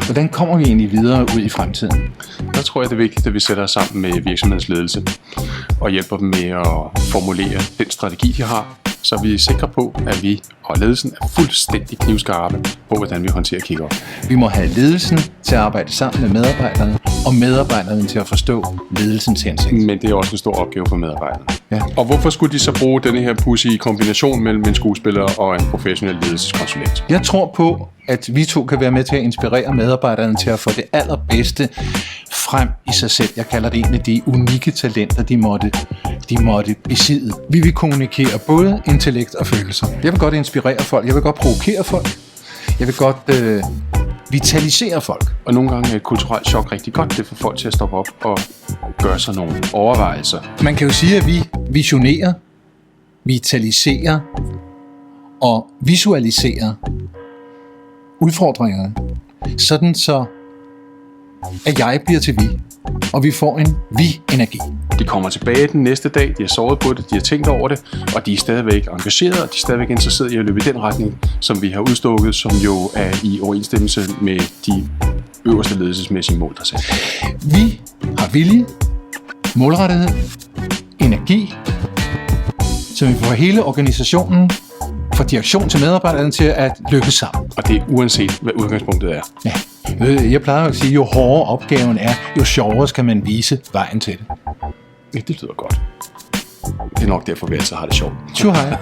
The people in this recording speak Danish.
Hvordan kommer vi egentlig videre ud i fremtiden? Der tror jeg, det er vigtigt, at vi sætter os sammen med virksomhedens ledelse og hjælper dem med at formulere den strategi, de har, så vi er sikre på, at vi og ledelsen er fuldstændig knivskarpe på, hvordan vi håndterer kick-off. Vi må have ledelsen til at arbejde sammen med medarbejderne, og medarbejderne til at forstå ledelsens hensigt. Men det er også en stor opgave for medarbejderne. Ja. Og hvorfor skulle de så bruge denne her pudsige kombination mellem en skuespiller og en professionel ledelseskonsulent? Jeg tror på, at vi to kan være med til at inspirere medarbejderne til at få det allerbedste frem i sig selv. Jeg kalder det en af de unikke talenter, de måtte besidde. Vi vil kommunikere både intellekt og følelser. Jeg vil godt inspirere folk, jeg vil godt provokere folk, jeg vil godt vitalisere folk. Og nogle gange er et kulturelt chok rigtig godt. Det får folk til at stoppe op og gøre sig nogle overvejelser. Man kan jo sige, at vi visionerer, vitaliserer og visualiserer udfordringerne, sådan så at jeg bliver til vi, og vi får en vi-energi. De kommer tilbage den næste dag, de har sovet på det, de har tænkt over det, og de er stadigvæk engagerede, og de er stadigvæk interesserede i at løbe i den retning, som vi har udstukket, som jo er i overensstemmelse med de øverste ledelsesmæssige mål, der er sat. Vi har vilje, målrettighed, energi, så vi får hele organisationen fra direktion til medarbejderne til at lykkes sammen. Og det er uanset, hvad udgangspunktet er. Ja. Jeg plejer at sige, jo hårdere opgaven er, jo sjovere skal man vise vejen til det. Ja, det lyder godt. Det er nok derfor, vi altid har det sjovt. Tjo hej.